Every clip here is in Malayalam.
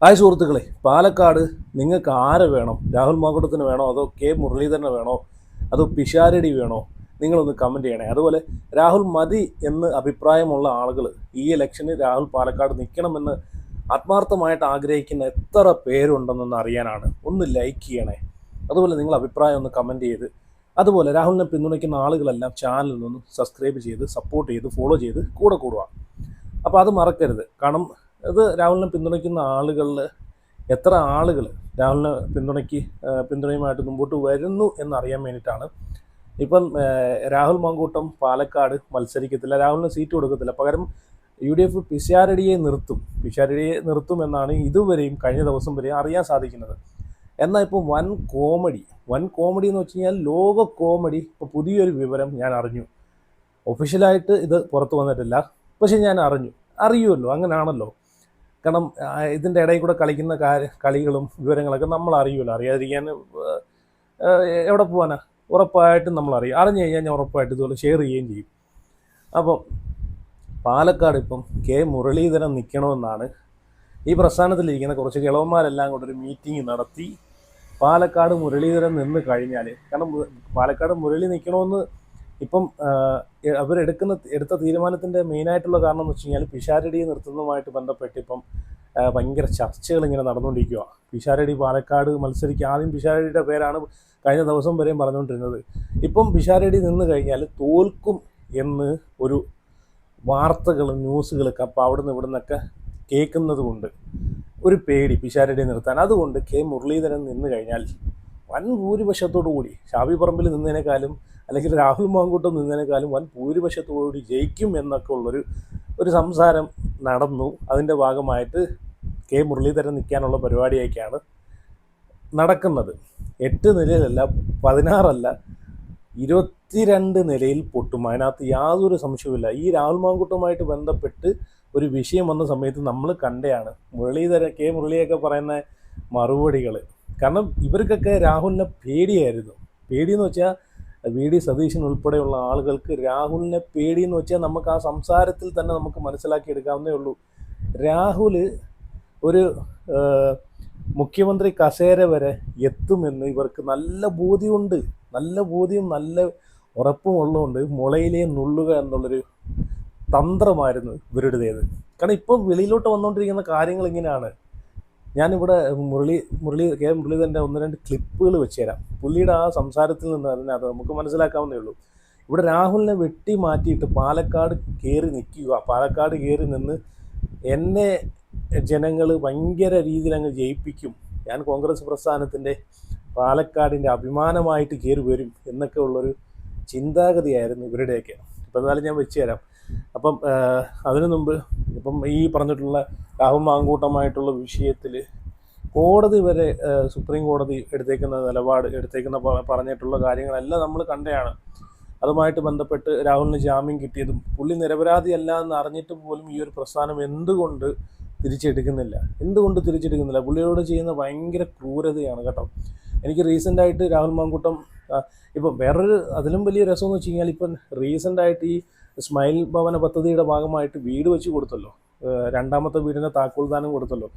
ഹായ് സുഹൃത്തുക്കളെ, പാലക്കാട് നിങ്ങൾക്ക് ആരെ വേണം? രാഹുൽ മാങ്കൂട്ടത്തിന് വേണോ, അതോ കെ മുരളീധരനെ വേണോ, അതോ പിഷാരടി വേണോ? നിങ്ങളൊന്ന് കമൻറ്റ് ചെയ്യണേ. അതുപോലെ രാഹുൽ മതി എന്ന് അഭിപ്രായമുള്ള ആളുകൾ ഈ ഇലക്ഷന് രാഹുൽ പാലക്കാട് നിൽക്കണമെന്ന് ആത്മാർത്ഥമായിട്ട് ആഗ്രഹിക്കുന്ന എത്ര പേരുണ്ടെന്നൊന്ന് അറിയാനാണ്. ഒന്ന് ലൈക്ക് ചെയ്യണേ. അതുപോലെ നിങ്ങൾ അഭിപ്രായം ഒന്ന് കമൻറ്റ് ചെയ്ത്, അതുപോലെ രാഹുലിനെ പിന്തുണയ്ക്കുന്ന ആളുകളെല്ലാം ചാനലിൽ നിന്ന് സബ്സ്ക്രൈബ് ചെയ്ത് സപ്പോർട്ട് ചെയ്ത് ഫോളോ ചെയ്ത് കൂടെ കൂടുക. അപ്പോൾ അത് മറക്കരുത്. കാരണം ഇത് രാഹുലിനെ പിന്തുണയ്ക്കുന്ന ആളുകളിൽ എത്ര ആളുകൾ രാഹുലിനെ പിന്തുണയുമായിട്ട് മുമ്പോട്ട് വരുന്നു എന്നറിയാൻ വേണ്ടിയിട്ടാണ്. ഇപ്പം രാഹുൽ മാങ്കൂട്ടം പാലക്കാട് മത്സരിക്കത്തില്ല, രാഹുലിന് സീറ്റ് കൊടുക്കത്തില്ല, പകരം UDF പിഷാരടിയെ നിർത്തുമെന്നാണ് ഇതുവരെയും കഴിഞ്ഞ ദിവസം വരെയും അറിയാൻ സാധിക്കുന്നത്. എന്നാൽ ഇപ്പോൾ വൻ കോമഡി എന്ന് വെച്ച് കഴിഞ്ഞാൽ ലോക കോമഡി. ഇപ്പോൾ പുതിയൊരു വിവരം ഞാൻ അറിഞ്ഞു. ഒഫീഷ്യലായിട്ട് ഇത് പുറത്തു വന്നിട്ടില്ല, പക്ഷെ ഞാൻ അറിയുമല്ലോ, അങ്ങനെയാണല്ലോ. കാരണം ഇതിൻ്റെ ഇടയിൽ കൂടെ കളിക്കുന്ന കളികളും വിവരങ്ങളൊക്കെ നമ്മൾ അറിയുമല്ലോ. അറിയാതിരിക്കാൻ എവിടെ പോകാനാ? ഉറപ്പായിട്ടും നമ്മൾ അറിഞ്ഞു കഴിഞ്ഞാൽ ഞാൻ ഉറപ്പായിട്ട് ഇതുപോലെ ഷെയർ ചെയ്യുകയും ചെയ്യും. അപ്പോൾ പാലക്കാട് ഇപ്പം കെ മുരളീധരൻ നിൽക്കണമെന്നാണ് ഈ പ്രസ്ഥാനത്തിലിരിക്കുന്ന കുറച്ച് കിളവന്മാരെല്ലാം കൂടെ ഒരു മീറ്റിംഗ് നടത്തി. പാലക്കാട് മുരളീധരൻ നിന്ന് കഴിഞ്ഞാൽ, കാരണം പാലക്കാട് മുരളി നിൽക്കണമെന്ന് ഇപ്പം എടുത്ത തീരുമാനത്തിൻ്റെ മെയിനായിട്ടുള്ള കാരണം എന്ന് വെച്ച് കഴിഞ്ഞാൽ പിഷാരടിയെ നിർത്തുന്നതുമായിട്ട് ബന്ധപ്പെട്ട് ഇപ്പം ഭയങ്കര ചർച്ചകൾ ഇങ്ങനെ നടന്നുകൊണ്ടിരിക്കുക. പിഷാരടി പാലക്കാട് ആദ്യം പിഷാരടിയുടെ പേരാണ് കഴിഞ്ഞ ദിവസം വരെയും പറഞ്ഞുകൊണ്ടിരുന്നത്. ഇപ്പം പിഷാരടി നിന്ന് കഴിഞ്ഞാൽ തോൽക്കും എന്ന് ഒരു വാർത്തകളും ന്യൂസുകളൊക്കെ അപ്പോൾ അവിടുന്ന് ഇവിടുന്നൊക്കെ കേൾക്കുന്നത് കൊണ്ട് ഒരു പേടി പിഷാരടിയെ നിർത്താൻ. അതുകൊണ്ട് കെ മുരളീധരൻ നിന്ന് കഴിഞ്ഞാൽ വൻ ഭൂരിപക്ഷത്തോടു കൂടി ഷാഫി പറമ്പിൽ നിന്നതിനേക്കാളും അല്ലെങ്കിൽ രാഹുൽ മാങ്കൂട്ടം നിന്നതിനേക്കാളും വൻ ഭൂരിപക്ഷത്തോടുകൂടി ജയിക്കും എന്നൊക്കെ ഒരു സംസാരം നടന്നു. അതിൻ്റെ ഭാഗമായിട്ട് കെ മുരളീധരൻ നിൽക്കാനുള്ള പരിപാടിയൊക്കെയാണ് നടക്കുന്നത്. 8 നിലയിലല്ല, 16 അല്ല, 22 നിലയിൽ പൊട്ടും. അതിനകത്ത് യാതൊരു സംശയവുമില്ല. ഈ രാഹുൽ മാങ്കൂട്ടവുമായിട്ട് ബന്ധപ്പെട്ട് ഒരു വിഷയം വന്ന സമയത്ത് നമ്മൾ കണ്ടയാണ് കെ മുരളിയൊക്കെ പറയുന്ന മറുപടികൾ. കാരണം ഇവർക്കൊക്കെ രാഹുലിനെ പേടിയായിരുന്നു. പേടിയെന്ന് വെച്ചാൽ VD സതീശൻ ഉൾപ്പെടെയുള്ള ആളുകൾക്ക് രാഹുലിനെ പേടിയെന്ന് വെച്ചാൽ നമുക്ക് ആ സംസാരത്തിൽ തന്നെ നമുക്ക് മനസ്സിലാക്കിയെടുക്കാവുന്നേ ഉള്ളൂ. രാഹുൽ ഒരു മുഖ്യമന്ത്രി കസേര വരെ എത്തുമെന്ന് ഇവർക്ക് നല്ല ബോധ്യം നല്ല ഉറപ്പും ഉള്ളതുകൊണ്ട് മുളയിലേ നുള്ളുക എന്നുള്ളൊരു തന്ത്രമായിരുന്നു ഇവരുടേത്. കാരണം ഇപ്പം വെളിയിലോട്ട് വന്നുകൊണ്ടിരിക്കുന്ന കാര്യങ്ങൾ ഇങ്ങനെയാണ്. ഞാനിവിടെ കെ മുരളീധരൻ്റെ 1-2 ക്ലിപ്പുകൾ വെച്ച് തരാം. പുള്ളിയുടെ ആ സംസാരത്തിൽ നിന്ന് തന്നെ അത് നമുക്ക് മനസ്സിലാക്കാവുന്നേ ഉള്ളൂ. ഇവിടെ രാഹുലിനെ വെട്ടി മാറ്റിയിട്ട് പാലക്കാട് കയറി നിന്ന് എന്നെ ജനങ്ങൾ ഭയങ്കര രീതിയിൽ അങ്ങ് ജയിപ്പിക്കും, ഞാൻ കോൺഗ്രസ് പ്രസ്ഥാനത്തിൻ്റെ പാലക്കാടിൻ്റെ അഭിമാനമായിട്ട് കയറി വരും എന്നൊക്കെ ഉള്ളൊരു ചിന്താഗതിയായിരുന്നു ഇവരുടെയൊക്കെ. ഇപ്പം എന്നാലും ഞാൻ വെച്ച് തരാം. അപ്പം അതിനു മുമ്പ് ഇപ്പം ഈ പറഞ്ഞിട്ടുള്ള രാഹുൽ മാങ്കൂട്ടമായിട്ടുള്ള വിഷയത്തിൽ കോടതി വരെ സുപ്രീം കോടതി പറഞ്ഞിട്ടുള്ള കാര്യങ്ങളെല്ലാം നമ്മൾ കണ്ടതാണ്. അതുമായിട്ട് ബന്ധപ്പെട്ട് രാഹുലിന് ജാമ്യം കിട്ടിയതും പുള്ളി നിരപരാധിയല്ല എന്ന് അറിഞ്ഞിട്ട് പോലും ഈ ഒരു പ്രസ്ഥാനം എന്തുകൊണ്ട് തിരിച്ചെടുക്കുന്നില്ല? പുള്ളിയോട് ചെയ്യുന്ന ഭയങ്കര ക്രൂരതയാണ് കേട്ടോ. എനിക്ക് റീസെൻ്റായിട്ട് രാഹുൽ മാങ്കൂട്ടം ഇപ്പം വേറൊരു അതിലും വലിയ രസമെന്ന് വെച്ച് കഴിഞ്ഞാൽ ഇപ്പം റീസെൻ്റായിട്ട് ഈ സ്മൈൽ ഭവന പദ്ധതിയുടെ ഭാഗമായിട്ട് വീട് വെച്ച് കൊടുത്തല്ലോ, 2ാമത്തെ വീടിൻ്റെ താക്കോൽദാനം കൊടുത്തല്ലോ.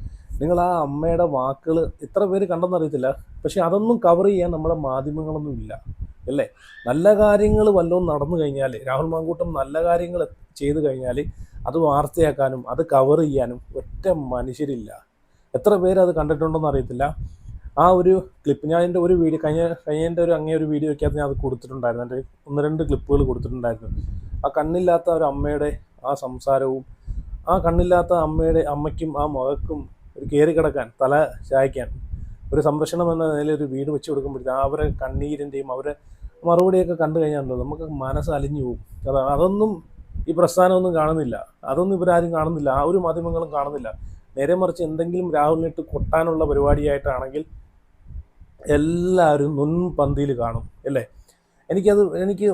നിങ്ങൾ ആ അമ്മയുടെ വാക്കുകൾ എത്ര പേര് കണ്ടെന്നറിയത്തില്ല, പക്ഷെ അതൊന്നും കവർ ചെയ്യാൻ നമ്മുടെ മാധ്യമങ്ങളൊന്നും ഇല്ല അല്ലേ? നല്ല കാര്യങ്ങൾ വല്ലതും നടന്നു കഴിഞ്ഞാൽ, രാഹുൽ മാങ്കൂട്ടം നല്ല കാര്യങ്ങൾ ചെയ്തു കഴിഞ്ഞാൽ അത് വാർത്തയാക്കാനും അത് കവർ ചെയ്യാനും ഒറ്റ മനുഷ്യരില്ല. എത്ര പേര് അത് കണ്ടിട്ടുണ്ടെന്ന് അറിയത്തില്ല. ആ ഒരു ക്ലിപ്പ് ഞാൻ എൻ്റെ ഒരു വീഡിയോ അങ്ങേ ഒരു വീഡിയോയ്ക്കകത്ത് ഞാൻ അത് കൊടുത്തിട്ടുണ്ടായിരുന്നു. എൻ്റെ 1-2 ക്ലിപ്പുകൾ കൊടുത്തിട്ടുണ്ടായിരുന്നു. ആ കണ്ണില്ലാത്ത ഒരു അമ്മയുടെ ആ സംസാരവും, ആ കണ്ണില്ലാത്ത അമ്മയ്ക്കും ആ മകൾക്കും ഒരു കയറി കിടക്കാൻ, തല ചായ്ക്കാൻ ഒരു സംരക്ഷണം എന്ന നിലയിൽ ഒരു വീട് വെച്ച് കൊടുക്കുമ്പോഴത്തേക്കും അവരെ കണ്ണീരിൻ്റെയും അവരെ മറുപടിയൊക്കെ കണ്ടു കഴിഞ്ഞാൽ നമുക്ക് മനസ്സലിഞ്ഞു പോകും. അതൊന്നും ഈ പ്രസ്ഥാനമൊന്നും കാണുന്നില്ല, അതൊന്നും ഇവരാരും കാണുന്നില്ല, ആ ഒരു മാധ്യമങ്ങളും കാണുന്നില്ല. നേരെ മറിച്ച് എന്തെങ്കിലും രാഹുലിനിട്ട് കൊട്ടാനുള്ള പരിപാടിയായിട്ടാണെങ്കിൽ എല്ലാവരും മുൻപന്തിയിൽ കാണും അല്ലേ? എനിക്ക്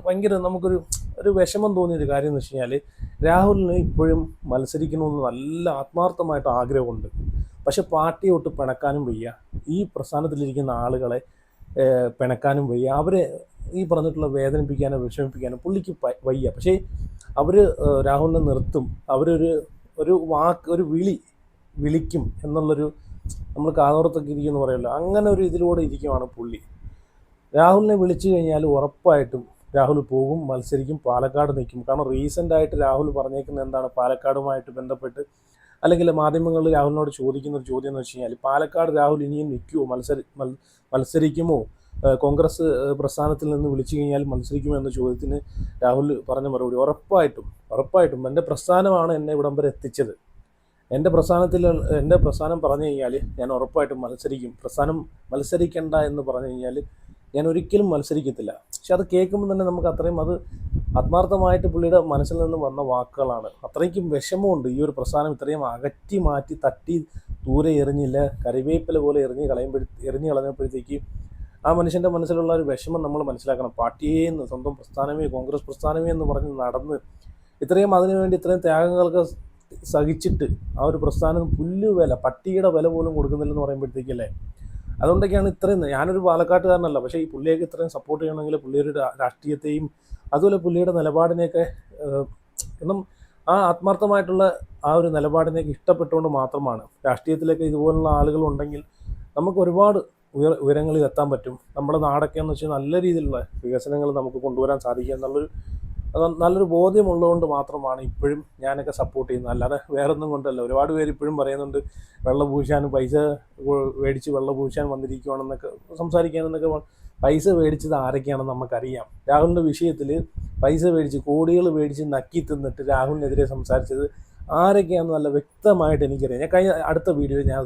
ഭയങ്കര നമുക്കൊരു വിഷമം തോന്നിയൊരു കാര്യം എന്ന് വെച്ച് കഴിഞ്ഞാൽ, രാഹുലിന് ഇപ്പോഴും മത്സരിക്കണമെന്ന് നല്ല ആത്മാർത്ഥമായിട്ട് ആഗ്രഹമുണ്ട്. പക്ഷെ പാർട്ടിയൊട്ട് പിണക്കാനും വയ്യ, ഈ പ്രസ്ഥാനത്തിലിരിക്കുന്ന ആളുകളെ പിണക്കാനും വയ്യ, അവരെ ഈ പറഞ്ഞിട്ടുള്ള വേദനിപ്പിക്കാനോ വിഷമിപ്പിക്കാനോ പുള്ളിക്ക് വയ്യ. പക്ഷേ അവർ രാഹുലിനെ നിർത്തും, ഒരു വിളി വിളിക്കും എന്നുള്ളൊരു നമ്മൾ കാതോർത്തൊക്കെ ഇരിക്കുമെന്ന് പറയുമല്ലോ, അങ്ങനെ ഒരു ഇതിലൂടെ ഇരിക്കുവാണ് പുള്ളി. രാഹുലിനെ വിളിച്ചു കഴിഞ്ഞാൽ ഉറപ്പായിട്ടും രാഹുൽ പോകും, മത്സരിക്കും, പാലക്കാട് നിൽക്കും. കാരണം റീസെൻ്റായിട്ട് രാഹുൽ പറഞ്ഞേക്കുന്നത് എന്താണ്, പാലക്കാടുമായിട്ട് ബന്ധപ്പെട്ട് അല്ലെങ്കിൽ മാധ്യമങ്ങളിൽ രാഹുലിനോട് ചോദിക്കുന്ന ഒരു ചോദ്യം എന്ന് വെച്ച് കഴിഞ്ഞാൽ, പാലക്കാട് രാഹുൽ ഇനിയും നിൽക്കുമോ, മത്സരിക്കുമോ, കോൺഗ്രസ് പ്രസ്ഥാനത്തിൽ നിന്ന് വിളിച്ചു കഴിഞ്ഞാൽ മത്സരിക്കുമോ എന്ന ചോദ്യത്തിന് രാഹുൽ പറഞ്ഞ മറുപടി ഉറപ്പായിട്ടും എൻ്റെ പ്രസ്ഥാനമാണ് എന്നെ ഇവിടം വരെ എത്തിച്ചത്. എൻ്റെ പ്രസ്ഥാനം പറഞ്ഞു കഴിഞ്ഞാൽ ഞാൻ ഉറപ്പായിട്ടും മത്സരിക്കും. പ്രസ്ഥാനം മത്സരിക്കണ്ട എന്ന് പറഞ്ഞു കഴിഞ്ഞാൽ ഞാൻ ഒരിക്കലും മത്സരിക്കത്തില്ല. പക്ഷെ അത് കേൾക്കുമ്പോൾ തന്നെ നമുക്ക് അത്രയും അത് ആത്മാർത്ഥമായിട്ട് പുള്ളിയുടെ മനസ്സിൽ നിന്ന് വന്ന വാക്കുകളാണ്. അത്രയ്ക്കും വിഷമമുണ്ട്. ഈ ഒരു പ്രസ്ഥാനം ഇത്രയും അകറ്റി മാറ്റി തട്ടി ദൂരെ എറിഞ്ഞില്ല, കറിവേപ്പില പോലെ എറിഞ്ഞു കളഞ്ഞപ്പോഴത്തേക്ക് ആ മനുഷ്യൻ്റെ മനസ്സിലുള്ള ഒരു വിഷമം നമ്മൾ മനസ്സിലാക്കണം. പാർട്ടിയെ എന്ന്, സ്വന്തം പ്രസ്ഥാനമേ, കോൺഗ്രസ് പ്രസ്ഥാനമേ എന്ന് പറഞ്ഞ് നടന്ന് ഇത്രയും അതിനുവേണ്ടി ഇത്രയും ത്യാഗങ്ങൾക്ക് സഹിച്ചിട്ട് ആ ഒരു പ്രസ്ഥാനം പുല്ലുവില, പട്ടിയുടെ വില പോലും കൊടുക്കുന്നില്ലെന്ന് പറയുമ്പോഴത്തേക്കല്ലേ, അതുകൊണ്ടൊക്കെയാണ് ഇത്രയും. ഞാനൊരു പാലക്കാട്ടുകാരനല്ല, പക്ഷേ ഈ പുള്ളിയൊക്കെ ഇത്രയും സപ്പോർട്ട് ചെയ്യണമെങ്കിൽ പുള്ളിയുടെ രാഷ്ട്രീയത്തെയും അതുപോലെ പുള്ളിയുടെ നിലപാടിനെയൊക്കെ എന്നും ആ ആത്മാർത്ഥമായിട്ടുള്ള ആ ഒരു നിലപാടിനെയൊക്കെ ഇഷ്ടപ്പെട്ടുകൊണ്ട് മാത്രമാണ്. രാഷ്ട്രീയത്തിലേക്ക് ഇതുപോലുള്ള ആളുകളുണ്ടെങ്കിൽ നമുക്ക് ഒരുപാട് ഉയരങ്ങളിൽ എത്താൻ പറ്റും. നമ്മുടെ നാടൊക്കെ എന്ന് വെച്ചാൽ നല്ല രീതിയിലുള്ള വികസനങ്ങൾ നമുക്ക് കൊണ്ടുവരാൻ സാധിക്കുക നല്ലൊരു ബോധ്യമുള്ളതുകൊണ്ട് മാത്രമാണ് ഇപ്പോഴും ഞാനൊക്കെ സപ്പോർട്ട് ചെയ്യുന്നത്. അല്ലാതെ വേറൊന്നും കൊണ്ടല്ല. ഒരുപാട് പേര് ഇപ്പോഴും പറയുന്നുണ്ട് വെള്ളപൂശാനും പൈസ മേടിച്ച് വെള്ളപൂശാൻ വന്നിരിക്കുകയാണെന്നൊക്കെ സംസാരിക്കാനെന്നൊക്കെ. പൈസ മേടിച്ചത് ആരൊക്കെയാണെന്ന് നമുക്കറിയാം. രാഹുലിൻ്റെ വിഷയത്തിൽ പൈസ മേടിച്ച് കോടികൾ മേടിച്ച് നക്കി തിന്നിട്ട് രാഹുലിനെതിരെ സംസാരിച്ചത് ആരൊക്കെയാണെന്ന് നല്ല വ്യക്തമായിട്ട് എനിക്കറിയാം. ഞാൻ അടുത്ത വീഡിയോയിൽ ഞാൻ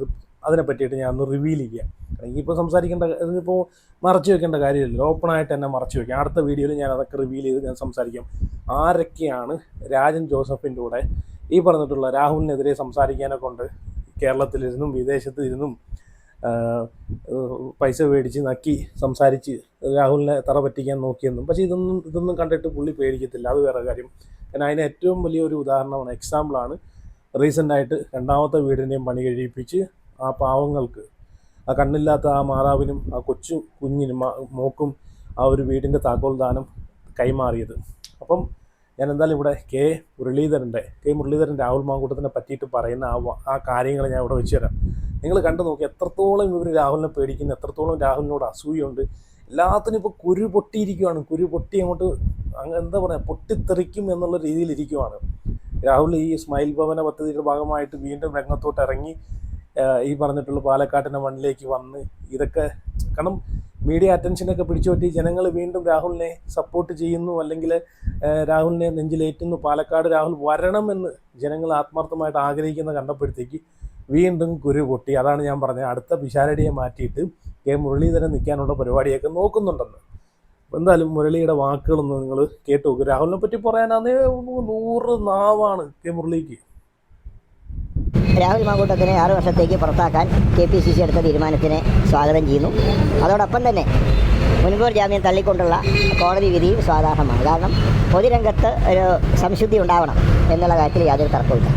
അതിനെ പറ്റിയിട്ട് ഞാൻ ഒന്ന് റിവീൽ ചെയ്യാം. ഇനിയിപ്പോൾ സംസാരിക്കേണ്ട, ഇതിപ്പോൾ മറച്ചു വെക്കേണ്ട കാര്യമില്ല, ഓപ്പണായിട്ട് തന്നെ മറച്ചു വയ്ക്കാം. അടുത്ത വീഡിയോയിൽ ഞാൻ അതൊക്കെ റിവീൽ ചെയ്ത് ഞാൻ സംസാരിക്കാം. ആരൊക്കെയാണ് രാജൻ ജോസഫിൻ്റെ കൂടെ ഈ പറഞ്ഞിട്ടുള്ള രാഹുലിനെതിരെ സംസാരിക്കാനെ കൊണ്ട് കേരളത്തിലിരുന്നും വിദേശത്തിരുന്നും പൈസ മേടിച്ച് നക്കി സംസാരിച്ച് രാഹുലിനെ തറ പറ്റിക്കാൻ നോക്കിയെന്നും. പക്ഷേ ഇതൊന്നും കണ്ടിട്ട് പുള്ളി പേടിക്കത്തില്ല. അത് വേറെ കാര്യം. കാരണം അതിന് ഏറ്റവും വലിയൊരു ഉദാഹരണമാണ്, എക്സാമ്പിളാണ് റീസെൻ്റായിട്ട് രണ്ടാമത്തെ വീടിൻ്റെയും പണി കഴിയിപ്പിച്ച് ആ പാവങ്ങൾക്ക്, ആ കണ്ണില്ലാത്ത ആ മാതാവിനും ആ കുഞ്ഞിനും മോക്കും ആ ഒരു വീടിൻ്റെ താക്കോൽ ദാനം കൈമാറിയത്. അപ്പം ഞാൻ എന്തായാലും ഇവിടെ കെ മുരളീധരൻ രാഹുൽ മാങ്കൂട്ടത്തിനെ പറ്റിയിട്ട് പറയുന്ന ആ കാര്യങ്ങൾ ഞാൻ ഇവിടെ വെച്ച് തരാം. നിങ്ങൾ കണ്ടു നോക്കി എത്രത്തോളം ഇവർ രാഹുലിനെ പേടിക്കുന്നു, എത്രത്തോളം രാഹുലിനോട് അസൂയുണ്ട്. എല്ലാത്തിനും ഇപ്പോൾ കുരു പൊട്ടിയിരിക്കുകയാണ്. കുരു പൊട്ടി അങ്ങോട്ട് എന്താ പറയുക, പൊട്ടിത്തെറിക്കും എന്നുള്ള രീതിയിലിരിക്കുവാണ് രാഹുൽ. ഈ സ്മൈൽ ഭവന പദ്ധതിയുടെ ഭാഗമായിട്ട് വീണ്ടും രംഗത്തോട്ട് ഇറങ്ങി ഈ പറഞ്ഞിട്ടുള്ള പാലക്കാട്ടിൻ്റെ മണ്ണിലേക്ക് വന്ന് ഇതൊക്കെ കാരണം മീഡിയ അറ്റൻഷനൊക്കെ പിടിച്ചു പറ്റി ജനങ്ങൾ വീണ്ടും രാഹുലിനെ സപ്പോർട്ട് ചെയ്യുന്നു, അല്ലെങ്കിൽ രാഹുലിനെ നെഞ്ചിലേറ്റുന്നു. പാലക്കാട് രാഹുൽ വരണമെന്ന് ജനങ്ങൾ ആത്മാർത്ഥമായിട്ട് ആഗ്രഹിക്കുന്ന കണ്ടപ്പോഴത്തേക്ക് വീണ്ടും കുരു പൊട്ടി. അതാണ് ഞാൻ പറഞ്ഞത്, അടുത്ത പിഷാരടിയെ മാറ്റിയിട്ട് കെ മുരളീധരൻ നിൽക്കാനുള്ള പരിപാടിയൊക്കെ നോക്കുന്നുണ്ടെന്ന്. എന്തായാലും മുരളിയുടെ വാക്കുകളൊന്നും നിങ്ങൾ കേട്ടു നോക്കും. രാഹുലിനെ പറ്റി പറയാനാന്നേ 100 നാവാണ് കെ മുരളിക്ക്. രാഹുൽ മാങ്കൂട്ടത്തിനെ 6 വർഷത്തേക്ക് പുറത്താക്കാൻ KPCC എടുത്ത തീരുമാനത്തിനെ സ്വാഗതം ചെയ്യുന്നു. അതോടൊപ്പം തന്നെ മുൻകൂർ ജാമ്യം തള്ളിക്കൊണ്ടുള്ള കോടതി വിധിയും സ്വാഗതാർഹമാണ്. കാരണം പൊതുരംഗത്ത് ഒരു സംശുദ്ധി ഉണ്ടാവണം എന്നുള്ള കാര്യത്തിൽ യാതൊരു തർക്കമില്ല.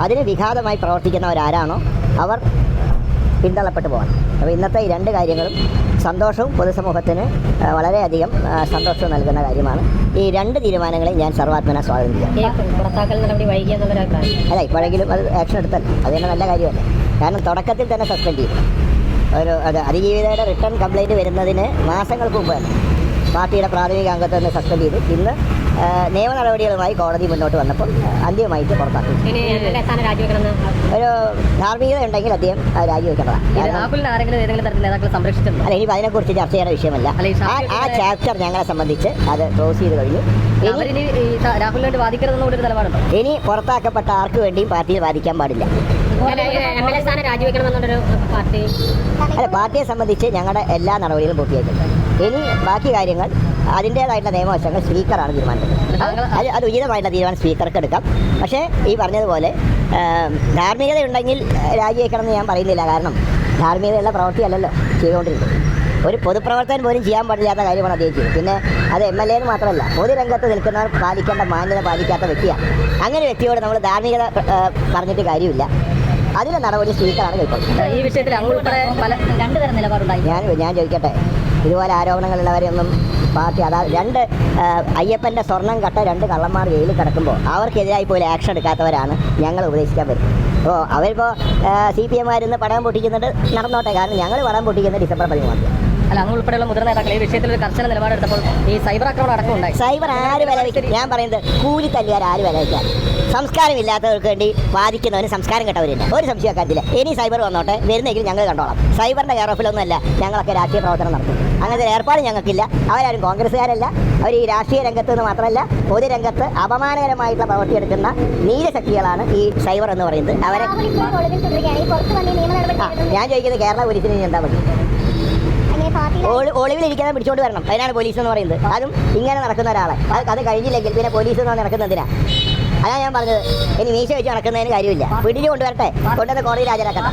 അതിന് വിഘാതമായി പ്രവർത്തിക്കുന്നവരാരാണോ അവർ പിന്തള്ളപ്പെട്ടു പോകണം. അപ്പോൾ ഇന്നത്തെ ഈ 2 കാര്യങ്ങളും സന്തോഷവും പൊതുസമൂഹത്തിന് വളരെയധികം സന്തോഷവും നൽകുന്ന കാര്യമാണ്. ഈ 2 തീരുമാനങ്ങളെയും ഞാൻ സർവാത്മന സ്വാഗതം ചെയ്യാം. പുറത്താക്കൽ നടപടി അല്ല, ഇപ്പോഴെങ്കിലും അത് ആക്ഷൻ എടുത്തല്ലോ, അത് തന്നെ നല്ല കാര്യമല്ലേ. കാരണം തുടക്കത്തിൽ തന്നെ സസ്പെൻഡ് ചെയ്തു. അതിജീവിതയുടെ റിട്ടേൺ കംപ്ലയിൻറ്റ് വരുന്നതിന് മാസങ്ങൾക്ക് മുമ്പ് തന്നെ പാർട്ടിയുടെ പ്രാഥമിക അംഗത്വം തന്നെ സസ്പെൻഡ് ചെയ്തു. ഇന്ന് നിയമ നടപടികളുമായി കോടതി മുന്നോട്ട് വന്നപ്പോൾ അന്ത്യമായിട്ട് പുറത്താക്കും. ഒരു ധാർമ്മികത ഉണ്ടെങ്കിൽ അദ്ദേഹം രാജിവെക്കേണ്ടതാണ്. അല്ല, ഇനി അതിനെക്കുറിച്ച് ചർച്ച ചെയ്യുന്ന വിഷയമല്ല. ആ ചാപ്റ്റർ ഞങ്ങളെ സംബന്ധിച്ച് അത് ക്ലോസ് ചെയ്ത് കഴിഞ്ഞു. ഇനി പുറത്താക്കപ്പെട്ട ആർക്ക് വേണ്ടിയും പാർട്ടിയെ ബാധിക്കാൻ പാടില്ല. അല്ല, പാർട്ടിയെ സംബന്ധിച്ച് ഞങ്ങളുടെ എല്ലാ നടപടികളും പൂർത്തിയായിട്ടുണ്ട്. ഇനി ബാക്കി കാര്യങ്ങൾ അതിൻ്റേതായിട്ടുള്ള നിയമവശങ്ങൾ സ്പീക്കറാണ് തീരുമാനിക്കുന്നത്. അത് ഉചിതമായിട്ടുള്ള തീരുമാനം സ്പീക്കർക്ക് എടുക്കാം. പക്ഷേ ഈ പറഞ്ഞതുപോലെ ധാർമ്മികത ഉണ്ടെങ്കിൽ രാജിവെക്കണമെന്ന് ഞാൻ പറയുന്നില്ല. കാരണം ധാർമ്മികതയുള്ള പ്രവൃത്തിയല്ലല്ലോ ചെയ്തുകൊണ്ടിരിക്കുന്നത്. ഒരു പൊതുപ്രവർത്തകൻ പോലും ചെയ്യാൻ പാടില്ലാത്ത കാര്യമാണ് അദ്ദേഹം ചെയ്തത്. പിന്നെ അത് MLA എന്ന് മാത്രമല്ല, പൊതുരംഗത്ത് നിൽക്കുന്നവർ പാലിക്കേണ്ട മാന്യത പാലിക്കാത്ത വ്യക്തിയാണ്. അങ്ങനെ വ്യക്തിയോട് നമ്മൾ ധാർമ്മികത പറഞ്ഞിട്ട് കാര്യമില്ല. അതിലെ നടപടി സ്പീക്കറാണ് കൈക്കൊള്ളുന്നത്. ഈ വിഷയത്തിൽ ഞാൻ ചോദിക്കട്ടെ, ഇതുപോലെ ആരോപണങ്ങളുള്ളവരെയൊന്നും പാർട്ടി അതായത് അയ്യപ്പൻ്റെ സ്വർണം കട്ട 2 കള്ളന്മാർ ജയിലിൽ കിടക്കുമ്പോൾ അവർക്കെതിരായി പോലും ആക്ഷൻ എടുക്കാത്തവരാണ് ഞങ്ങൾ ഉപദേശിക്കാൻ പറ്റും. അപ്പോൾ അവരിപ്പോൾ CPM പടം പൊട്ടിക്കുന്നുണ്ട്, നടന്നോട്ടെ. കാരണം ഞങ്ങൾ പടം പൊട്ടിക്കുന്നത് ഡിസംബർ 13. അല്ല, അങ്ങ് ഉൾപ്പെടെയുള്ള മുതിർന്ന നേതാക്കൾ ഈ വിഷയത്തിൽ ഒരു കർശന നിലപാടെടുത്തപ്പോൾ ഈ സൈബർ ആക്രമണം അടക്കം ഉണ്ടായി. സൈബർ ആര് വില വയ്ക്കും? ഞാൻ പറയുന്നത് കൂലി തല്ലുകാർ ആര് വില വയ്ക്കാൻ? സംസ്കാരമില്ലാത്തവർക്ക് വേണ്ടി വാദിക്കുന്നവന് സംസ്കാരം കെട്ടവരുണ്ട്, ഒരു സംശയം വെക്കാത്തില്ല. ഇനി സൈബർ വന്നോട്ടെ, വരുന്നെങ്കിൽ ഞങ്ങൾ കണ്ടോളാം. സൈബറിൻ്റെ കെയർ ഓഫിലൊന്നുമല്ല ഞങ്ങളൊക്കെ രാഷ്ട്രീയ പ്രവർത്തനം നടത്തും. അങ്ങനത്തെ ഏർപ്പാട് ഞങ്ങൾക്കില്ല. അവരാരും കോൺഗ്രസ്സുകാരല്ല. അവർ ഈ രാഷ്ട്രീയ രംഗത്ത് നിന്ന് മാത്രമല്ല പൊതുരംഗത്ത് അപമാനകരമായിട്ടുള്ള പ്രവൃത്തിയെടുക്കുന്ന നീലശക്തികളാണ് ഈ സൈബർ എന്ന് പറയുന്നത്. അവരെ ഞാൻ ചോദിക്കുന്നത് കേരള പോലീസിന് എന്താ പറ്റും? ഒളിവിലിരിക്കാതെ പിടിച്ചോണ്ട് വരണം. അതിനാണ് പോലീസ് എന്ന് പറയുന്നത്. അതും ഇങ്ങനെ നടക്കുന്ന ഒരാളെ അത് കഴിഞ്ഞില്ലെങ്കിൽ പിന്നെ പോലീസ് എന്ന് നടക്കുന്നതിനാ. അതാണ് ഞാൻ പറഞ്ഞത്. ഇനി മീശ വെച്ച് നടക്കുന്നതിന് കാര്യമില്ല. പിടിച്ചു കൊണ്ടുവരട്ടെ, കൊണ്ടുവന്ന് കോടതി ഹാജരാക്കട്ടെ.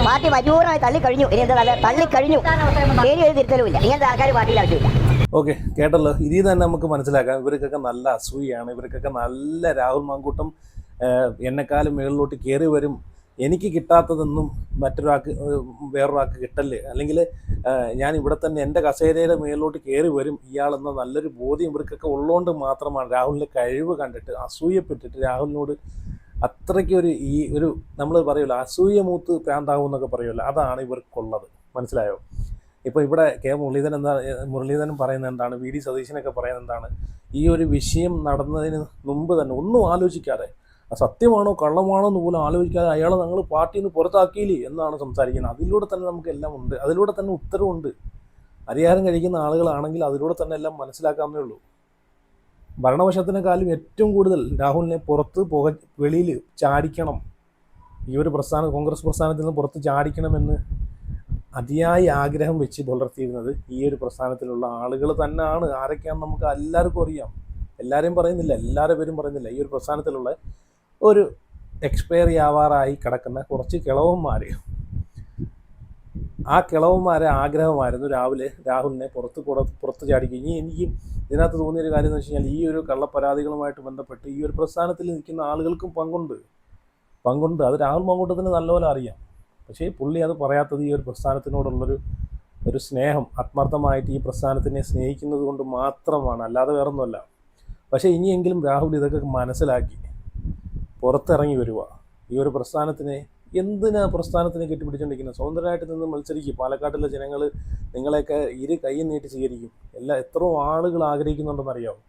പാർട്ടി പരിപൂർണ്ണമായി തള്ളിക്കഴിഞ്ഞു. ഇനി എന്താ തള്ളിക്കഴിഞ്ഞു. ഇനി ഒരു തിരുത്തലുമില്ല. ഇങ്ങനത്തെ ആൾക്കാർ പാർട്ടിയിൽ ആവശ്യമില്ല. ഓക്കെ, കേട്ടല്ലോ. ഇതിൽ തന്നെ നമുക്ക് മനസ്സിലാക്കാം ഇവർക്കൊക്കെ നല്ല അസൂയാണ്. ഇവർക്കൊക്കെ നല്ല രാഹുൽ മാങ്കൂട്ടം എന്നെക്കാളും മുകളിലോട്ട് കയറി വരും, എനിക്ക് കിട്ടാത്തതൊന്നും വേറൊരാൾക്ക് കിട്ടല്ലേ, അല്ലെങ്കിൽ ഞാൻ ഇവിടെ തന്നെ എൻ്റെ കസേരയുടെ മേളിലോട്ട് കയറി വരും ഇയാളെന്ന നല്ലൊരു ബോധ്യം ഇവർക്കൊക്കെ ഉള്ളതുകൊണ്ട് മാത്രമാണ് രാഹുലിൻ്റെ കഴിവ് കണ്ടിട്ട് അസൂയപ്പെട്ടിട്ട് രാഹുലിനോട് അത്രയ്ക്ക് ഒരു നമ്മൾ പറയുമല്ലോ അസൂയ മൂത്ത് പ്രാന്താവും എന്നൊക്കെ പറയുമല്ലോ, അതാണ് ഇവർക്കുള്ളത്. മനസ്സിലായോ? ഇപ്പോൾ ഇവിടെ മുരളീധരൻ പറയുന്നത് എന്താണ്, VD സതീശനൊക്കെ പറയുന്നത് എന്താണ്, ഈ ഒരു വിഷയം നടന്നതിന് മുമ്പ് തന്നെ ഒന്നും ആലോചിക്കാതെ സത്യമാണോ കള്ളമാണോ എന്ന് പോലും ആലോചിക്കാതെ അയാളെ ഞങ്ങൾ പാർട്ടിയിൽ നിന്ന് പുറത്താക്കിയില്ലേ എന്നാണ് സംസാരിക്കുന്നത്. അതിലൂടെ തന്നെ നമുക്ക് എല്ലാം ഉണ്ട്, അതിലൂടെ തന്നെ ഉത്തരവുണ്ട്. പരിഹാരം കഴിക്കുന്ന ആളുകളാണെങ്കിൽ അതിലൂടെ തന്നെ എല്ലാം മനസ്സിലാക്കാവുന്നേ ഉള്ളൂ. ഭരണപക്ഷത്തിനേക്കാളും ഏറ്റവും കൂടുതൽ രാഹുലിനെ വെളിയിൽ ചാടിക്കണം, ഈ ഒരു കോൺഗ്രസ് പ്രസ്ഥാനത്തിൽ നിന്ന് പുറത്ത് ചാടിക്കണമെന്ന് അതിയായ ആഗ്രഹം വെച്ച് പുലർത്തിയിരുന്നത് ഈ ഒരു പ്രസ്ഥാനത്തിലുള്ള ആളുകൾ തന്നെയാണ്. ആരൊക്കെയാണെന്ന് നമുക്ക് എല്ലാവർക്കും അറിയാം. എല്ലാവരെയും പറയുന്നില്ല, എല്ലാവരുടെ പേരും പറയുന്നില്ല. ഈ ഒരു പ്രസ്ഥാനത്തിലുള്ള ഒരു എക്സ്പയറി ആവാറായി കിടക്കുന്ന കുറച്ച് കിളവന്മാർ, ആ കിളവന്മാരെ ആഗ്രഹമായിരുന്നു രാഹുലിനെ പുറത്ത് ചാടിക്കുക. ഇനി എനിക്ക് ഇതിനകത്ത് തോന്നിയൊരു കാര്യം എന്ന് വെച്ച് കഴിഞ്ഞാൽ, ഈ ഒരു കള്ളപ്പരാതികളുമായിട്ട് ബന്ധപ്പെട്ട് ഈ ഒരു പ്രസ്ഥാനത്തിൽ നിൽക്കുന്ന ആളുകൾക്കും പങ്കുണ്ട്. അത് രാഹുൽ മാങ്കൂട്ടത്തിന് നല്ലപോലെ അറിയാം. പക്ഷേ പുള്ളി അത് പറയാത്തത് ഈ ഒരു പ്രസ്ഥാനത്തിനോടുള്ളൊരു സ്നേഹം, ആത്മാർത്ഥമായിട്ട് ഈ പ്രസ്ഥാനത്തിനെ സ്നേഹിക്കുന്നത് കൊണ്ട് മാത്രമാണ്, അല്ലാതെ വേറൊന്നുമല്ല. പക്ഷേ ഇനിയെങ്കിലും രാഹുൽ ഇതൊക്കെ മനസ്സിലാക്കി പുറത്തിറങ്ങി വരിക. ഈ ഒരു പ്രസ്ഥാനത്തിനെ കെട്ടിപ്പിടിച്ചുകൊണ്ടിരിക്കുന്നത്. സ്വതന്ത്രമായിട്ട് നിന്ന് മത്സരിക്കും. പാലക്കാട്ടിലെ ജനങ്ങൾ നിങ്ങളെയൊക്കെ കൈയും നീട്ടി സ്വീകരിക്കും. എത്രയോ ആളുകൾ ആഗ്രഹിക്കുന്നുണ്ടെന്നറിയാമോ?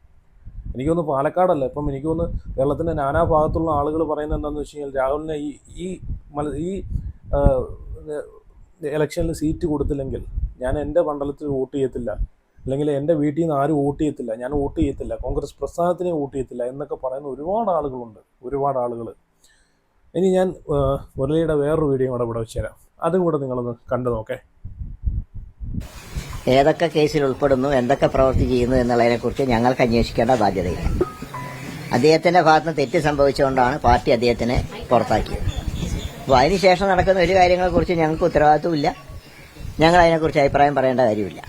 എനിക്കൊന്ന് പാലക്കാടല്ല, ഇപ്പം എനിക്കൊന്ന് കേരളത്തിൻ്റെ നാനാഭാഗത്തുള്ള ആളുകൾ പറയുന്നത് എന്താണെന്ന് വെച്ച് കഴിഞ്ഞാൽ, രാഹുലിനെ ഈ ഇലക്ഷനിൽ സീറ്റ് കൊടുത്തില്ലെങ്കിൽ ഞാൻ എൻ്റെ മണ്ഡലത്തിൽ വോട്ട് ചെയ്യത്തില്ല, അല്ലെങ്കിൽ എൻ്റെ വീട്ടിൽ നിന്ന് ആരും വോട്ട് ചെയ്യത്തില്ല, ഞാൻ വോട്ട് ചെയ്യത്തില്ല, കോൺഗ്രസ് പ്രസ്ഥാനത്തിനെ വോട്ട് ചെയ്യത്തില്ല എന്നൊക്കെ പറയുന്ന ഒരുപാട് ആളുകൾ. ഇനി ഞാൻ മുരളിയുടെ വേറൊരു വീഡിയോ കൂടെ ഇവിടെ വെച്ച് തരാം, അതും കൂടെ നിങ്ങളൊന്ന് കണ്ടു നോക്കേ. ഏതൊക്കെ കേസിൽ ഉൾപ്പെടുന്നു, എന്തൊക്കെ പ്രവൃത്തി ചെയ്യുന്നു എന്നുള്ളതിനെക്കുറിച്ച് ഞങ്ങൾക്ക് അന്വേഷിക്കേണ്ട ബാധ്യതയില്ല. അദ്ദേഹത്തിൻ്റെ ഭാഗത്ത് തെറ്റ് സംഭവിച്ചുകൊണ്ടാണ് പാർട്ടി അദ്ദേഹത്തിനെ പുറത്താക്കിയത്. അപ്പോൾ അതിനുശേഷം നടക്കുന്ന ഒരു കാര്യങ്ങളെക്കുറിച്ച് ഞങ്ങൾക്ക് ഉത്തരവാദിത്വമില്ല. ഞങ്ങൾ അതിനെക്കുറിച്ച് അഭിപ്രായം പറയേണ്ട കാര്യമില്ല.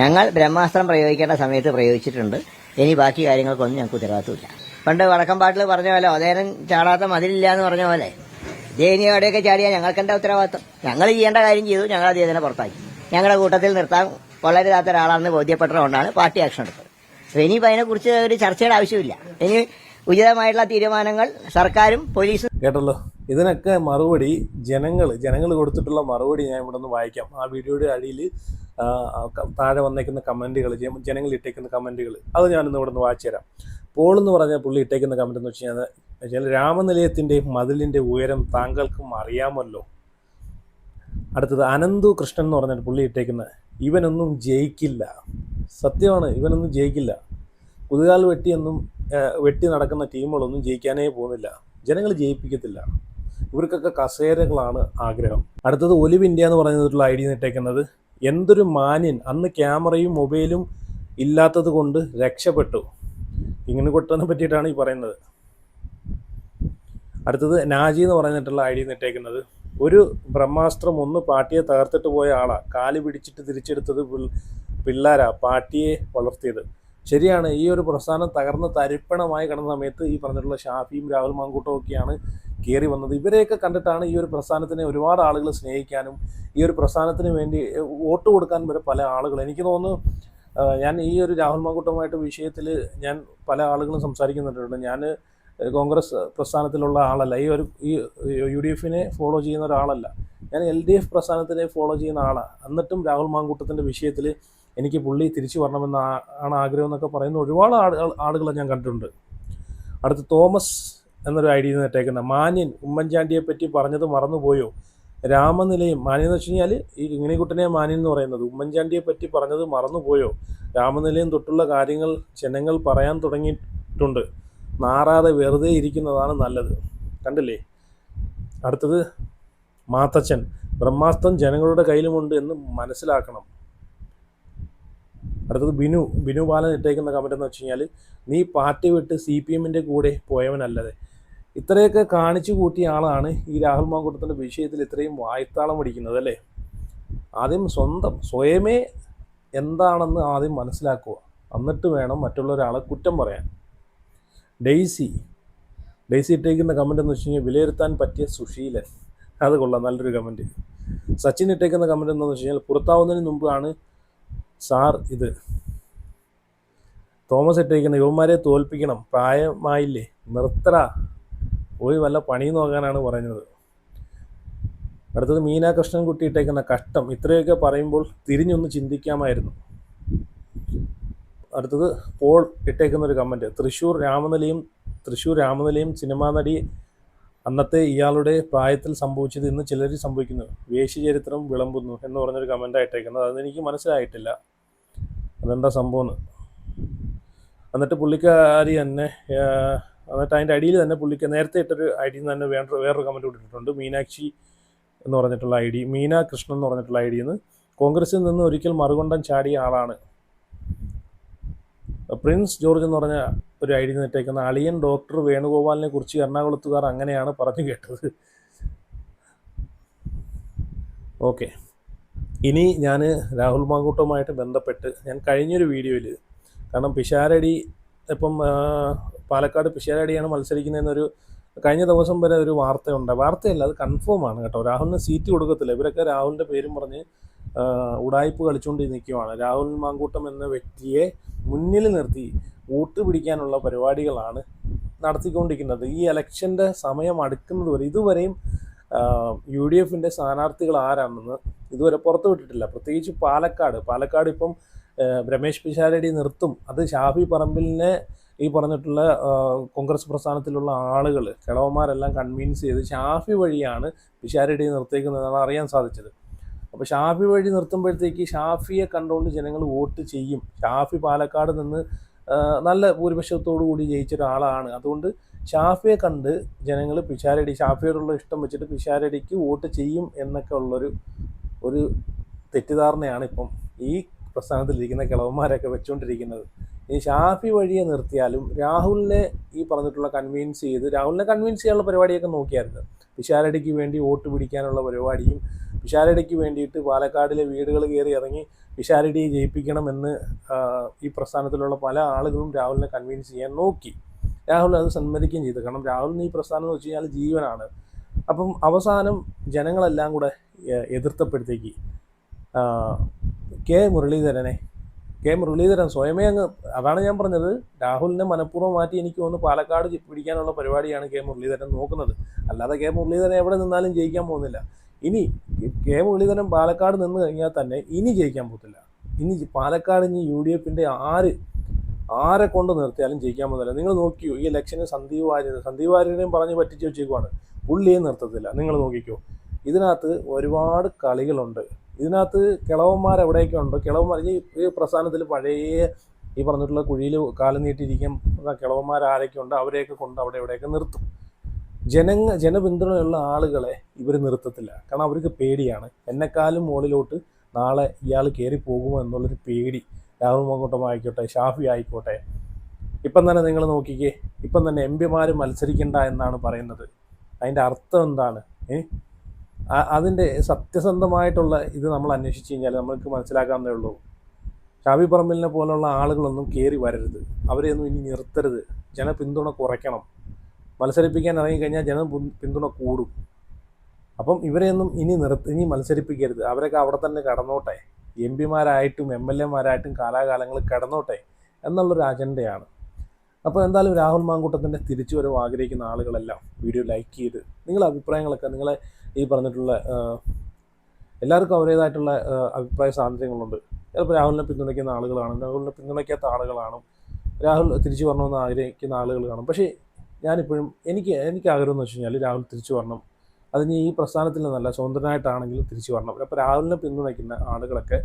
ഞങ്ങൾ ബ്രഹ്മാസ്ത്രം പ്രയോഗിക്കേണ്ട സമയത്ത് പ്രയോഗിച്ചിട്ടുണ്ട്. ഇനി ബാക്കി കാര്യങ്ങൾക്കൊന്നും ഞങ്ങൾക്ക് ഉത്തരവാദിത്വമില്ല. പണ്ട് വടക്കമ്പാട്ടിൽ പറഞ്ഞ പോലെ ഒതേനൻ ചാടാത്ത മതിലില്ല എന്ന് പറഞ്ഞ പോലെ ഇനി എവിടെയൊക്കെ ചാടിയാൽ ഞങ്ങൾക്കെന്താ ഉത്തരവാദിത്വം? ഞങ്ങൾ ചെയ്യേണ്ട കാര്യം ചെയ്തു, ഞങ്ങൾ അദ്ദേഹത്തിനെ പുറത്താക്കി. ഞങ്ങളുടെ കൂട്ടത്തിൽ നിർത്താൻ വളരാത്ത ഒരാളാണെന്ന് ബോധ്യപ്പെട്ടതുകൊണ്ടാണ് പാർട്ടി ആക്ഷൻ എടുത്തത്. അപ്പോൾ ഇനിയിപ്പോൾ അതിനെക്കുറിച്ച് ഒരു ചർച്ചയുടെ ആവശ്യമില്ല. ഇനി ഉചിതമായിട്ടുള്ള തീരുമാനങ്ങൾ സർക്കാരും പോലീസും. കേട്ടല്ലോ, ഇതിനൊക്കെ മറുപടി ജനങ്ങൾ കൊടുത്തിട്ടുള്ള മറുപടി ഞാൻ ഇവിടെ നിന്ന് വായിക്കാം. ആ വീഡിയോയുടെ അടിയിൽ താഴെ വന്നേക്കുന്ന കമൻറ്റുകൾ, ജനങ്ങൾ ഇട്ടേക്കുന്ന കമൻറ്റുകൾ, അത് ഞാനിന്ന് ഇവിടെ നിന്ന് വായിച്ചു തരാം. പോൾ എന്ന് പറഞ്ഞ പുള്ളി ഇട്ടേക്കുന്ന കമൻറ്റ് എന്ന് വെച്ച് കഴിഞ്ഞാൽ, രാമനിലയത്തിൻ്റെ മതിലിൻ്റെ ഉയരം താങ്കൾക്കും അറിയാമല്ലോ. അടുത്തത് അനന്തു കൃഷ്ണൻ എന്ന് പറഞ്ഞിട്ട് പുള്ളി ഇട്ടേക്കുന്നത്, ഇവനൊന്നും ജയിക്കില്ല. സത്യമാണ്, ഇവനൊന്നും ജയിക്കില്ല. പുതുകാൽ വെട്ടി നടക്കുന്ന ടീമുകളൊന്നും ജയിക്കാനേ പോകുന്നില്ല. ജനങ്ങൾ ജയിപ്പിക്കത്തില്ല. ഇവർക്കൊക്കെ കസേരകളാണ് ആഗ്രഹം. അടുത്തത് ഒലിവ് ഇന്ത്യ എന്ന് പറഞ്ഞിട്ടുള്ള ഐഡി ഇട്ടേക്കുന്നത്, എന്തൊരു മാന്യൻ, അന്ന് ക്യാമറയും മൊബൈലും ഇല്ലാത്തത് കൊണ്ട് രക്ഷപ്പെട്ടു. ഇങ്ങനെ കൊട്ടനെ പറ്റിയിട്ടാണ് ഈ പറയുന്നത്. അടുത്തത് നാജി എന്ന് പറഞ്ഞിട്ടുള്ള ഐഡി ഇട്ടേക്കുന്നത്, ഒരു ബ്രഹ്മാസ്ത്രം ഒന്ന് പാർട്ടിയെ തകർത്തിട്ട് പോയ ആളാണ്, കാല് പിടിച്ചിട്ട് തിരിച്ചെടുത്തത് പിള്ളേരാ പാർട്ടിയെ വളർത്തിയത്. ശരിയാണ്, ഈ ഒരു പ്രസ്ഥാനം തകർന്ന് തരിപ്പണമായി കിടന്ന സമയത്ത് ഈ പറഞ്ഞിട്ടുള്ള ഷാഫിയും രാഹുൽ മാങ്കൂട്ടവും ഒക്കെയാണ് കയറി വന്നത്. ഇവരെയൊക്കെ കണ്ടിട്ടാണ് ഈ ഒരു പ്രസ്ഥാനത്തിനെ ഒരുപാട് ആളുകൾ സ്നേഹിക്കാനും ഈ ഒരു പ്രസ്ഥാനത്തിന് വേണ്ടി വോട്ട് കൊടുക്കാൻ വരെ പല ആളുകൾ. എനിക്ക് തോന്നുന്നു ഞാൻ ഈ ഒരു രാഹുൽ മാങ്കൂട്ടമായിട്ട് വിഷയത്തിൽ ഞാൻ പല ആളുകളും സംസാരിക്കുന്നുണ്ട്. ഞാൻ കോൺഗ്രസ് പ്രസ്ഥാനത്തിലുള്ള ആളല്ല, ഈ UDFനെ ഫോളോ ചെയ്യുന്ന ഒരാളല്ല, ഞാൻ LDF പ്രസ്ഥാനത്തിനെ ഫോളോ ചെയ്യുന്ന ആളാണ്. എന്നിട്ടും രാഹുൽ മാങ്കൂട്ടത്തിൻ്റെ വിഷയത്തിൽ എനിക്ക് പുള്ളി തിരിച്ചു വരണമെന്ന് ആണ് ആഗ്രഹം എന്നൊക്കെ പറയുന്ന ഒരുപാട് ആളുകളെ ഞാൻ കണ്ടിട്ടുണ്ട്. അടുത്ത് തോമസ് എന്നൊരു ഐഡിയിൽ നിന്ന് ഇട്ടേക്കുന്ന മാന്യൻ ഉമ്മൻചാണ്ടിയെ പറ്റി പറഞ്ഞത് മറന്നുപോയോ? രാമനിലയം മാന്യൻ എന്ന് വെച്ച് കഴിഞ്ഞാൽ ഈ ഇങ്ങനെക്കുട്ടനെ മാന്യൻ എന്ന് പറയുന്നത്, ഉമ്മൻചാണ്ടിയെ പറ്റി പറഞ്ഞത് മറന്നുപോയോ? രാമനിലയം തൊട്ടുള്ള കാര്യങ്ങൾ ജനങ്ങൾ പറയാൻ തുടങ്ങിയിട്ടുണ്ട്, നാറാതെ വെറുതെ ഇരിക്കുന്നതാണ് നല്ലത്. കണ്ടില്ലേ? അടുത്തത് മാത്തച്ഛൻ, ബ്രഹ്മാസ്ത്രം ജനങ്ങളുടെ കയ്യിലുമുണ്ട് എന്ന് മനസ്സിലാക്കണം. അടുത്തത് ബിനു ബാലൻ ഇട്ടേക്കുന്ന കമൻ്റ് എന്ന് വെച്ച് കഴിഞ്ഞാൽ, നീ പാർട്ടി വിട്ട് CPMൻ്റെ കൂടെ പോയവനല്ലത്. ഇത്രയൊക്കെ കാണിച്ചു കൂട്ടിയ ആളാണ് ഈ രാഹുൽ മാങ്കൂട്ടത്തിൻ്റെ വിഷയത്തിൽ ഇത്രയും വായ്ത്താളം അടിക്കുന്നത് അല്ലേ. ആദ്യം സ്വയമേ എന്താണെന്ന് ആദ്യം മനസ്സിലാക്കുക, എന്നിട്ട് വേണം മറ്റുള്ള ഒരാളെ കുറ്റം പറയാൻ. ഡെയ്സി ഇട്ടേക്കുന്ന കമൻ്റ് എന്ന് വെച്ച് കഴിഞ്ഞാൽ, വിലയിരുത്താൻ പറ്റിയ സുശീലൻ. അത് കൊള്ളാം, നല്ലൊരു കമൻറ്റ്. സച്ചിൻ ഇട്ടേക്കുന്ന കമൻ്റ് എന്താണെന്ന് വെച്ച് കഴിഞ്ഞാൽ, പുറത്താവുന്നതിന് മുമ്പാണ് സാർ ഇത്. തോമസ് ഇട്ടേക്കുന്ന, യുവന്മാരെ തോൽപ്പിക്കണം, പ്രായമായില്ലേ, നിർത്തറ, പോയി വല്ല പണി നോക്കാനാണ് പറയുന്നത്. അടുത്തത് മീനാ കൃഷ്ണൻകുട്ടി ഇട്ടേക്കുന്ന, കഷ്ടം, ഇത്രയൊക്കെ പറയുമ്പോൾ തിരിഞ്ഞൊന്ന് ചിന്തിക്കാമായിരുന്നു. അടുത്തത് പോൾ ഇട്ടേക്കുന്ന ഒരു കമൻറ്റ്, തൃശ്ശൂർ രാമനിലയം സിനിമാ നടി അന്നത്തെ ഇയാളുടെ പ്രായത്തിൽ സംഭവിച്ചത് ഇന്ന് ചിലർ സംഭവിക്കുന്നു, വേശ്യചരിത്രം വിളമ്പുന്നു എന്ന് പറഞ്ഞൊരു കമൻ്റാണ് ഇട്ടേക്കുന്നത്. അതെനിക്ക് മനസ്സിലായിട്ടില്ല അതെന്താ സംഭവം. എന്നിട്ട് പുള്ളിക്കാരി തന്നെ എന്നിട്ട് അതിൻ്റെ അടിയിൽ തന്നെ പുള്ളിക്ക് നേരത്തെ ഇട്ടൊരു ഐഡിയിൽ നിന്ന് തന്നെ വേറൊരു കമൻറ്റ് ഇട്ടിട്ടുണ്ട്. മീനാക്ഷി എന്ന് പറഞ്ഞിട്ടുള്ള മീനാ കൃഷ്ണൻ എന്ന് പറഞ്ഞിട്ടുള്ള ഐഡിയിൽ നിന്ന്, കോൺഗ്രസിൽ നിന്ന് ഒരിക്കൽ മറുകൊണ്ടം ചാടിയ ആളാണ്. പ്രിൻസ് ജോർജ് എന്ന് പറഞ്ഞ ഒരു ഐഡിയിൽ നിന്ന് ഇട്ടേക്കുന്ന, അളിയൻ ഡോക്ടർ വേണുഗോപാലിനെ കുറിച്ച് എറണാകുളത്തുകാർ അങ്ങനെയാണ് പറഞ്ഞു കേട്ടത്. ഓക്കെ, ഇനി ഞാൻ രാഹുൽ മാങ്കൂട്ടവുമായിട്ട് ബന്ധപ്പെട്ട് ഞാൻ കഴിഞ്ഞൊരു വീഡിയോയിൽ, കാരണം പിഷാരടി ഇപ്പം പാലക്കാട് പിഷാരടിയാണ് മത്സരിക്കുന്നതെന്നൊരു കഴിഞ്ഞ ദിവസം വരെ ഒരു വാർത്തയല്ല, അത് കൺഫേം ആണ് കേട്ടോ. രാഹുലിന് സീറ്റ് കൊടുക്കത്തില്ല. ഇവരൊക്കെ രാഹുലിൻ്റെ പേരും പറഞ്ഞ് ഉടായ്പ് കളിച്ചുകൊണ്ട് നിൽക്കുവാണ്. രാഹുൽ മാങ്കൂട്ടം എന്ന വ്യക്തിയെ മുന്നിൽ നിർത്തി വോട്ട് പിടിക്കാനുള്ള പരിപാടികളാണ് നടത്തിക്കൊണ്ടിരിക്കുന്നത്. ഈ ഇലക്ഷൻ്റെ സമയം അടുക്കുന്നത് വരെ ഇതുവരെയും UDFൻ്റെ സ്ഥാനാർത്ഥികൾ ആരാണെന്ന് ഇതുവരെ പുറത്തു വിട്ടിട്ടില്ല. പ്രത്യേകിച്ച് പാലക്കാട് ഇപ്പം രമേശ് പിഷാരടി നിർത്തും, അത് ഷാഫി പറമ്പിലിനെ ഈ പറഞ്ഞിട്ടുള്ള കോൺഗ്രസ് പ്രസ്ഥാനത്തിലുള്ള ആളുകൾ കിളവന്മാരെല്ലാം കൺവിൻസ് ചെയ്ത് ഷാഫി വഴിയാണ് പിഷാരടി നിർത്തിയേക്കുന്നതെന്നാണ് അറിയാൻ സാധിച്ചത്. അപ്പോൾ ഷാഫി വഴി നിർത്തുമ്പോഴത്തേക്ക് ഷാഫിയെ കണ്ടുകൊണ്ട് ജനങ്ങൾ വോട്ട് ചെയ്യും. ഷാഫി പാലക്കാട് നിന്ന് നല്ല ഭൂരിപക്ഷത്തോടു കൂടി ജയിച്ച ഒരാളാണ്. അതുകൊണ്ട് ഷാഫിയെ കണ്ട് ജനങ്ങൾ ഷാഫിയോടുള്ള ഇഷ്ടം വെച്ചിട്ട് പിഷാരടിക്ക് വോട്ട് ചെയ്യും എന്നൊക്കെ ഒരു തെറ്റിദ്ധാരണയാണ് ഇപ്പം ഈ പ്രസ്ഥാനത്തിലിരിക്കുന്ന കിളവന്മാരൊക്കെ വെച്ചുകൊണ്ടിരിക്കുന്നത്. ഈ ഷാഫി വഴിയെ നിർത്തിയാലും രാഹുലിനെ ഈ പറഞ്ഞിട്ടുള്ള കൺവിൻസ് ചെയ്യാനുള്ള പരിപാടിയൊക്കെ നോക്കിയായിരുന്നു. പിഷാരടിക്ക് വേണ്ടി വോട്ട് പിടിക്കാനുള്ള പരിപാടിയും, പിഷാരടിക്ക് വേണ്ടിയിട്ട് പാലക്കാടിലെ വീടുകൾ കയറി ഇറങ്ങി പിഷാരടിയെ ജയിപ്പിക്കണമെന്ന് ഈ പ്രസ്ഥാനത്തിലുള്ള പല ആളുകളും രാഹുലിനെ കൺവിൻസ് ചെയ്യാൻ നോക്കി. രാഹുൽ അത് സമ്മതിക്കുകയും ചെയ്തു. കാരണം രാഹുലിന് ഈ പ്രസ്ഥാനം എന്ന് വെച്ച് കഴിഞ്ഞാൽ ജീവനാണ്. അപ്പം അവസാനം ജനങ്ങളെല്ലാം കൂടെ എതിർത്തപ്പോഴത്തേക്ക് കെ മുരളീധരൻ സ്വയമേ അതാണ് ഞാൻ പറഞ്ഞത്, രാഹുലിനെ മനഃപൂർവ്വം മാറ്റി എനിക്ക് തോന്നുന്നു പാലക്കാട് പിടിക്കാനുള്ള പരിപാടിയാണ് കെ മുരളീധരൻ നോക്കുന്നത്. അല്ലാതെ കെ മുരളീധരൻ എവിടെ നിന്നാലും ജയിക്കാൻ പോകുന്നില്ല. ഇനി കെ മുരളീധരൻ പാലക്കാട് നിന്ന് കഴിഞ്ഞാൽ തന്നെ ഇനി ജയിക്കാൻ പോകത്തില്ല. ഇനി പാലക്കാട് UDFൻ്റെ ആരെ കൊണ്ട് നിർത്തിയാലും ജയിക്കാൻ പോകുന്നില്ല. നിങ്ങൾ നോക്കിയോ, ഈ ഇലക്ഷന് സന്ദീപ് വാര്യരെയും പറഞ്ഞ് പറ്റിച്ച് വെച്ചേക്കുവാണ്, പുള്ളിയെ നിർത്തത്തില്ല. നിങ്ങൾ നോക്കിക്കോ, ഇതിനകത്ത് ഒരുപാട് കളികളുണ്ട്. ഇതിനകത്ത് കിളവന്മാരെവിടെയൊക്കെ ഉണ്ടോ, ഈ പ്രസ്ഥാനത്തിൽ പഴയ ഈ പറഞ്ഞിട്ടുള്ള കുഴിയിൽ കാലം നീട്ടിയിരിക്കാൻ കിളവന്മാരാരൊക്കെ ഉണ്ട് അവരെയൊക്കെ കൊണ്ട് അവിടെ എവിടെയൊക്കെ നിർത്തും. ജനപിന്തുണയുള്ള ആളുകളെ ഇവർ നിർത്തത്തില്ല. കാരണം അവർക്ക് പേടിയാണ്, എന്നെക്കാളും മുകളിലോട്ട് നാളെ ഇയാൾ കയറി പോകുമോ എന്നുള്ളൊരു പേടി. രാഹുൽ മാങ്കൂട്ടം ആയിക്കോട്ടെ, ഷാഫി ആയിക്കോട്ടെ, ഇപ്പം തന്നെ നിങ്ങൾ നോക്കിക്കേ, ഇപ്പം തന്നെ MP മത്സരിക്കണ്ട എന്നാണ് പറയുന്നത്. അതിൻ്റെ അർത്ഥം എന്താണ്? അതിൻ്റെ സത്യസന്ധമായിട്ടുള്ള ഇത് നമ്മൾ അന്വേഷിച്ച് കഴിഞ്ഞാൽ നമുക്ക് മനസ്സിലാക്കാവുന്നേ ഉള്ളൂ. ഷാഫി പറമ്പിലിനെ പോലുള്ള ആളുകളൊന്നും കയറി വരരുത്, അവരെയൊന്നും ഇനി നിർത്തരുത്, ജനപിന്തുണ കുറയ്ക്കണം. മത്സരിപ്പിക്കാൻ ഇറങ്ങിക്കഴിഞ്ഞാൽ പിന്തുണ കൂടും. അപ്പം ഇവരെയൊന്നും ഇനി മത്സരിപ്പിക്കരുത്. അവരൊക്കെ അവിടെ തന്നെ കടന്നോട്ടെ, എം പിമാരായിട്ടും എം എൽ എമാരായിട്ടും കാലാകാലങ്ങളിൽ കടന്നോട്ടെ എന്നുള്ളൊരു അജണ്ടയാണ്. അപ്പോൾ എന്തായാലും രാഹുൽ മാങ്കൂട്ടത്തിൻ്റെ തിരിച്ചു വരവ് ആഗ്രഹിക്കുന്ന ആളുകളെല്ലാം വീഡിയോ ലൈക്ക് ചെയ്ത് നിങ്ങളുടെ അഭിപ്രായങ്ങളൊക്കെ, നിങ്ങളെ ഈ പറഞ്ഞിട്ടുള്ള എല്ലാവർക്കും അവരുടേതായിട്ടുള്ള അഭിപ്രായ സ്വാതന്ത്ര്യങ്ങളുണ്ട്. ചിലപ്പോൾ രാഹുലിനെ പിന്തുണയ്ക്കുന്ന ആളുകളാണ്, രാഹുലിനെ പിന്തുണയ്ക്കാത്ത ആളുകളാണ്, രാഹുൽ തിരിച്ചു വരണമെന്ന് ആഗ്രഹിക്കുന്ന ആളുകൾ കാണും. പക്ഷേ ഞാനിപ്പോഴും എനിക്ക് ആഗ്രഹം എന്ന് വെച്ച് കഴിഞ്ഞാൽ രാഹുൽ തിരിച്ചു വരണം. അതിന് ഈ പ്രസ്ഥാനത്തിൽ നിന്നല്ല, സ്വതന്ത്രനായിട്ടാണെങ്കിലും തിരിച്ചു വരണം. അപ്പോൾ രാഹുലിനെ പിന്തുണയ്ക്കുന്ന ആളുകളൊക്കെ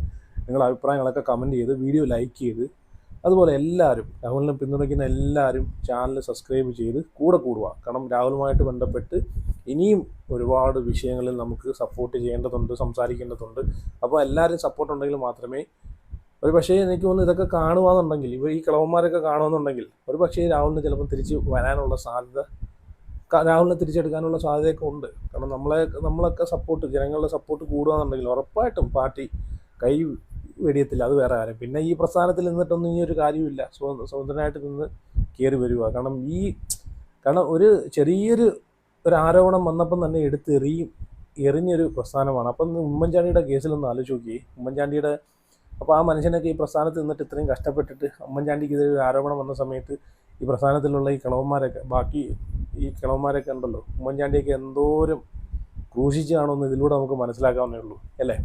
നിങ്ങളുടെ അഭിപ്രായങ്ങളൊക്കെ കമൻറ്റ് ചെയ്ത് വീഡിയോ ലൈക്ക് ചെയ്ത്, അതുപോലെ എല്ലാവരും രാഹുലിനെ പിന്തുണയ്ക്കുന്ന എല്ലാവരും ചാനൽ സബ്സ്ക്രൈബ് ചെയ്ത് കൂടെ കൂടുക. കാരണം രാഹുലുമായിട്ട് ബന്ധപ്പെട്ട് ഇനിയും ഒരുപാട് വിഷയങ്ങളിൽ നമുക്ക് സപ്പോർട്ട് ചെയ്യേണ്ടതുണ്ട്, സംസാരിക്കേണ്ടതുണ്ട്. അപ്പോൾ എല്ലാവരും സപ്പോർട്ട് ഉണ്ടെങ്കിൽ മാത്രമേ, ഒരു പക്ഷേ എനിക്ക് തോന്നുന്നു ഇതൊക്കെ കാണുകയെന്നുണ്ടെങ്കിൽ, ഈ കിളവന്മാരൊക്കെ കാണുമെന്നുണ്ടെങ്കിൽ ഒരു പക്ഷേ രാഹുലിന് ചിലപ്പോൾ തിരിച്ച് വരാനുള്ള സാധ്യത, രാഹുലിനെ തിരിച്ചെടുക്കാനുള്ള സാധ്യതയൊക്കെ ഉണ്ട്. കാരണം നമ്മളൊക്കെ സപ്പോർട്ട്, ജനങ്ങളുടെ സപ്പോർട്ട് കൂടുകയെന്നുണ്ടെങ്കിൽ ഉറപ്പായിട്ടും പാർട്ടി കൈ വെടിയത്തില്ല. അത് വേറെ കാര്യം. പിന്നെ ഈ പ്രസ്ഥാനത്തിൽ നിന്നിട്ടൊന്നും ഈ ഒരു കാര്യമില്ല. സ്വതന്ത്രനായിട്ട് നിന്ന് കയറി വരിക. കാരണം ഒരു ചെറിയൊരു ആരോപണം വന്നപ്പം തന്നെ എറിഞ്ഞൊരു പ്രസ്ഥാനമാണ്. അപ്പം ഉമ്മൻചാണ്ടിയുടെ കേസിലൊന്ന് ആലോചിച്ച് നോക്കി. ഉമ്മൻചാണ്ടിയുടെ, അപ്പോൾ ആ മനുഷ്യനൊക്കെ ഈ പ്രസ്ഥാനത്ത് നിന്നിട്ട് ഇത്രയും കഷ്ടപ്പെട്ടിട്ട് ഉമ്മൻചാണ്ടിക്ക് ഇതൊരു ആരോപണം വന്ന സമയത്ത് ഈ പ്രസ്ഥാനത്തിലുള്ള ഈ കിളവന്മാരൊക്കെ, ബാക്കി ഈ കിളവന്മാരൊക്കെ ഉണ്ടല്ലോ, ഉമ്മൻചാണ്ടിയൊക്കെ എന്തോരം ക്രൂശിച്ച് കാണുമെന്ന് ഇതിലൂടെ നമുക്ക് മനസ്സിലാക്കാവുന്നേ ഉള്ളൂ അല്ലേ.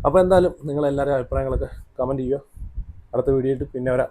അപ്പോൾ എന്തായാലും നിങ്ങളെല്ലാവരും അഭിപ്രായങ്ങളൊക്കെ കമൻറ്റ് ചെയ്യുക. അടുത്ത വീഡിയോ ആയിട്ട് പിന്നെ വരാം.